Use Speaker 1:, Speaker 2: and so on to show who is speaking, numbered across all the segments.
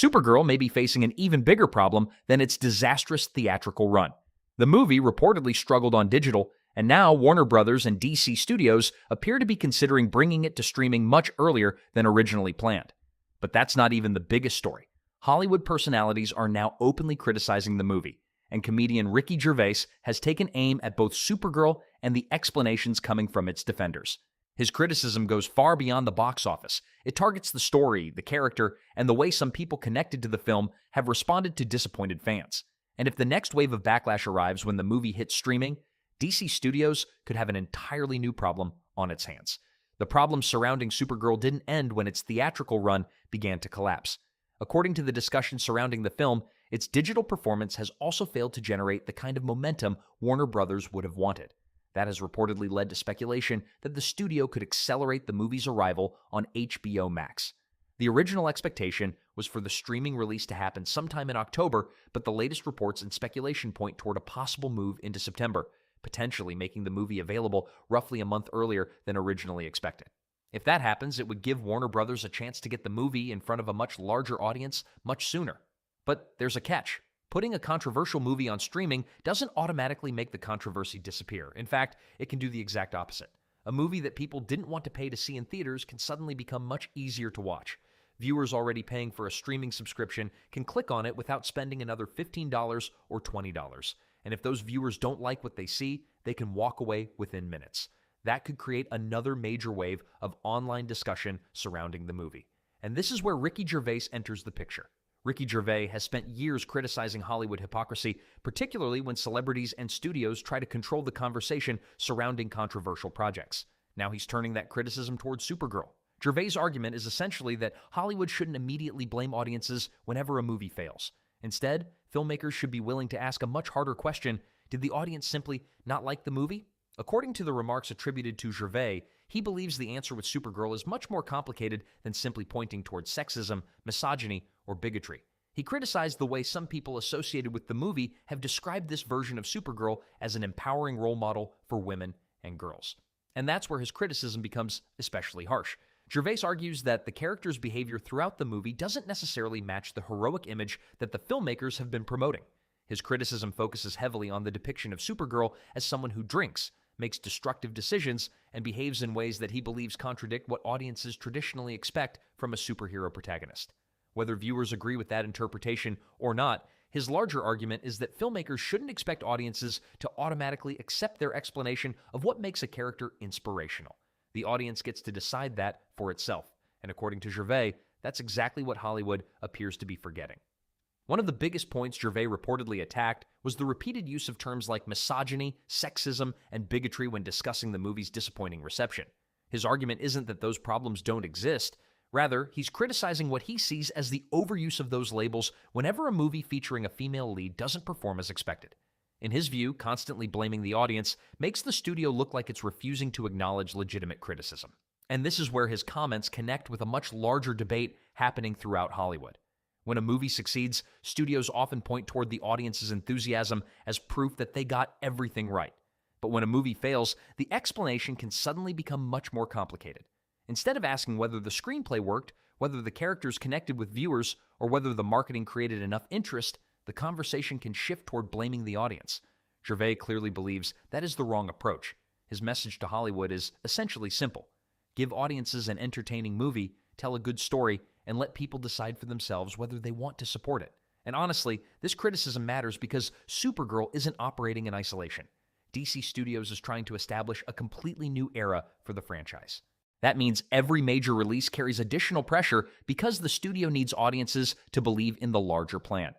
Speaker 1: Supergirl may be facing an even bigger problem than its disastrous theatrical run. The movie reportedly struggled on digital, and now Warner Brothers and DC Studios appear to be considering bringing it to streaming much earlier than originally planned. But that's not even the biggest story. Hollywood personalities are now openly criticizing the movie, and comedian Ricky Gervais has taken aim at both Supergirl and the explanations coming from its defenders. His criticism goes far beyond the box office. It targets the story, the character, and the way some people connected to the film have responded to disappointed fans. And if the next wave of backlash arrives when the movie hits streaming, DC Studios could have an entirely new problem on its hands. The problems surrounding Supergirl didn't end when its theatrical run began to collapse. According to the discussion surrounding the film, its digital performance has also failed to generate the kind of momentum Warner Brothers would have wanted. That has reportedly led to speculation that the studio could accelerate the movie's arrival on HBO Max. The original expectation was for the streaming release to happen sometime in October, but the latest reports and speculation point toward a possible move into September, potentially making the movie available roughly a month earlier than originally expected. If that happens, it would give Warner Brothers a chance to get the movie in front of a much larger audience much sooner. But there's a catch. Putting a controversial movie on streaming doesn't automatically make the controversy disappear. In fact, it can do the exact opposite. A movie that people didn't want to pay to see in theaters can suddenly become much easier to watch. Viewers already paying for a streaming subscription can click on it without spending another $15 or $20. And if those viewers don't like what they see, they can walk away within minutes. That could create another major wave of online discussion surrounding the movie. And this is where Ricky Gervais enters the picture. Ricky Gervais has spent years criticizing Hollywood hypocrisy, particularly when celebrities and studios try to control the conversation surrounding controversial projects. Now he's turning that criticism towards Supergirl. Gervais' argument is essentially that Hollywood shouldn't immediately blame audiences whenever a movie fails. Instead, filmmakers should be willing to ask a much harder question: did the audience simply not like the movie? According to the remarks attributed to Gervais, he believes the answer with Supergirl is much more complicated than simply pointing towards sexism, misogyny, or bigotry. He criticized the way some people associated with the movie have described this version of Supergirl as an empowering role model for women and girls. And that's where his criticism becomes especially harsh. Gervais argues that the character's behavior throughout the movie doesn't necessarily match the heroic image that the filmmakers have been promoting. His criticism focuses heavily on the depiction of Supergirl as someone who drinks, makes destructive decisions, and behaves in ways that he believes contradict what audiences traditionally expect from a superhero protagonist. Whether viewers agree with that interpretation or not, his larger argument is that filmmakers shouldn't expect audiences to automatically accept their explanation of what makes a character inspirational. The audience gets to decide that for itself, and according to Gervais, that's exactly what Hollywood appears to be forgetting. One of the biggest points Gervais reportedly attacked was the repeated use of terms like misogyny, sexism, and bigotry when discussing the movie's disappointing reception. His argument isn't that those problems don't exist. Rather, he's criticizing what he sees as the overuse of those labels whenever a movie featuring a female lead doesn't perform as expected. In his view, constantly blaming the audience makes the studio look like it's refusing to acknowledge legitimate criticism. And this is where his comments connect with a much larger debate happening throughout Hollywood. When a movie succeeds, studios often point toward the audience's enthusiasm as proof that they got everything right. But when a movie fails, the explanation can suddenly become much more complicated. Instead of asking whether the screenplay worked, whether the characters connected with viewers, or whether the marketing created enough interest, the conversation can shift toward blaming the audience. Gervais clearly believes that is the wrong approach. His message to Hollywood is essentially simple: give audiences an entertaining movie, tell a good story, and let people decide for themselves whether they want to support it. And honestly, this criticism matters because Supergirl isn't operating in isolation. DC Studios is trying to establish a completely new era for the franchise. That means every major release carries additional pressure because the studio needs audiences to believe in the larger plan.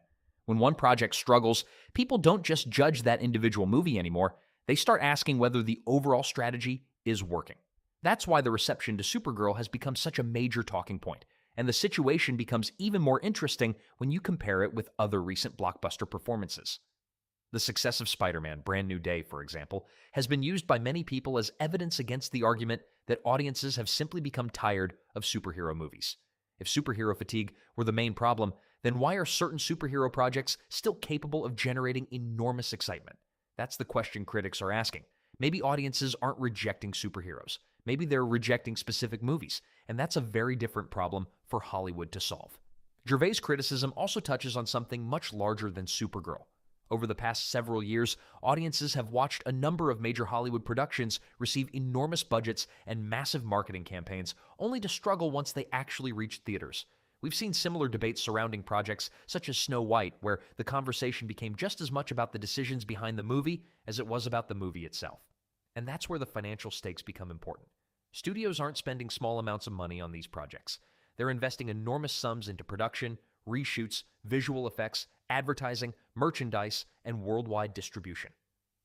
Speaker 1: When one project struggles, people don't just judge that individual movie anymore. They start asking whether the overall strategy is working. That's why the reception to Supergirl has become such a major talking point. And the situation becomes even more interesting when you compare it with other recent blockbuster performances. The success of SpiderMan: Brand New Day, for example, has been used by many people as evidence against the argument that audiences have simply become tired of superhero movies. If superhero fatigue were the main problem, then why are certain superhero projects still capable of generating enormous excitement? That's the question critics are asking. Maybe audiences aren't rejecting superheroes. Maybe they're rejecting specific movies, and that's a very different problem for Hollywood to solve. Gervais' criticism also touches on something much larger than Supergirl. Over the past several years, audiences have watched a number of major Hollywood productions receive enormous budgets and massive marketing campaigns, only to struggle once they actually reach theaters. We've seen similar debates surrounding projects such as Snow White, where the conversation became just as much about the decisions behind the movie as it was about the movie itself. And that's where the financial stakes become important. Studios aren't spending small amounts of money on these projects. They're investing enormous sums into production, reshoots, visual effects, advertising, merchandise, and worldwide distribution.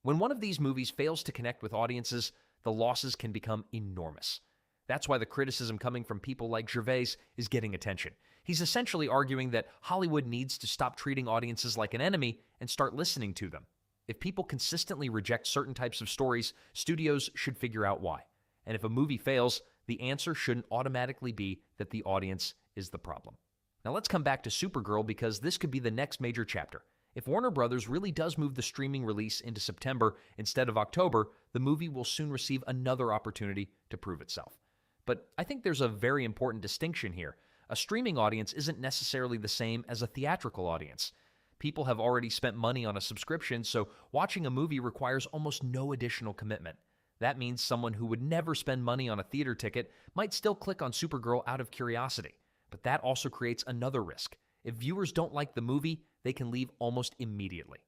Speaker 1: When one of these movies fails to connect with audiences, the losses can become enormous. That's why the criticism coming from people like Gervais is getting attention. He's essentially arguing that Hollywood needs to stop treating audiences like an enemy and start listening to them. If people consistently reject certain types of stories, studios should figure out why. And if a movie fails, the answer shouldn't automatically be that the audience is the problem. Now let's come back to Supergirl, because this could be the next major chapter. If Warner Brothers really does move the streaming release into September instead of October, the movie will soon receive another opportunity to prove itself. But I think there's a very important distinction here. A streaming audience isn't necessarily the same as a theatrical audience. People have already spent money on a subscription, so watching a movie requires almost no additional commitment. That means someone who would never spend money on a theater ticket might still click on Supergirl out of curiosity. But that also creates another risk. If viewers don't like the movie, they can leave almost immediately.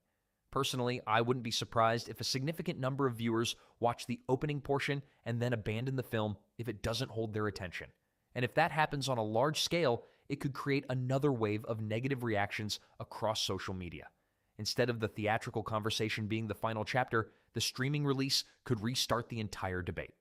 Speaker 1: Personally, I wouldn't be surprised if a significant number of viewers watch the opening portion and then abandon the film if it doesn't hold their attention. And if that happens on a large scale, it could create another wave of negative reactions across social media. Instead of the theatrical conversation being the final chapter, the streaming release could restart the entire debate.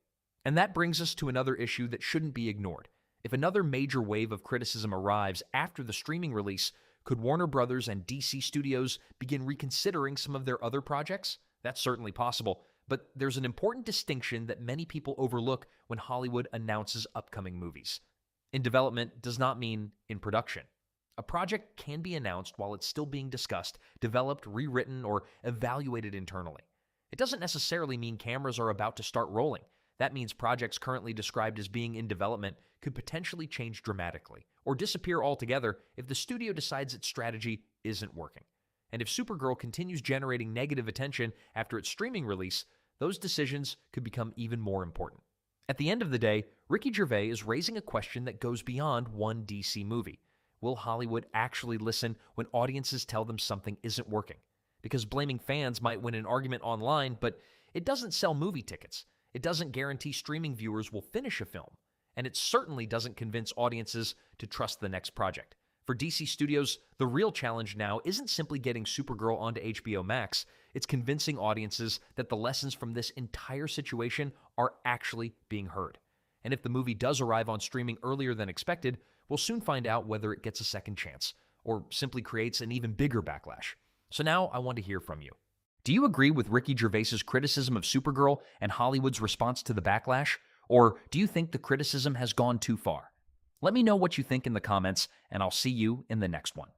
Speaker 1: And that brings us to another issue that shouldn't be ignored. If another major wave of criticism arrives after the streaming release, could Warner Brothers and DC Studios begin reconsidering some of their other projects? That's certainly possible, but there's an important distinction that many people overlook when Hollywood announces upcoming movies. In development does not mean in production. A project can be announced while it's still being discussed, developed, rewritten, or evaluated internally. It doesn't necessarily mean cameras are about to start rolling. That means projects currently described as being in development could potentially change dramatically or disappear altogether if the studio decides its strategy isn't working. And if Supergirl continues generating negative attention after its streaming release, those decisions could become even more important. At the end of the day, Ricky Gervais is raising a question that goes beyond one DC movie. Will Hollywood actually listen when audiences tell them something isn't working? Because blaming fans might win an argument online, but it doesn't sell movie tickets. It doesn't guarantee streaming viewers will finish a film. And it certainly doesn't convince audiences to trust the next project. For DC Studios, the real challenge now isn't simply getting Supergirl onto HBO Max, it's convincing audiences that the lessons from this entire situation are actually being heard. And if the movie does arrive on streaming earlier than expected, we'll soon find out whether it gets a second chance, or simply creates an even bigger backlash. So now I want to hear from you. Do you agree with Ricky Gervais's criticism of Supergirl and Hollywood's response to the backlash? Or do you think the criticism has gone too far? Let me know what you think in the comments, and I'll see you in the next one.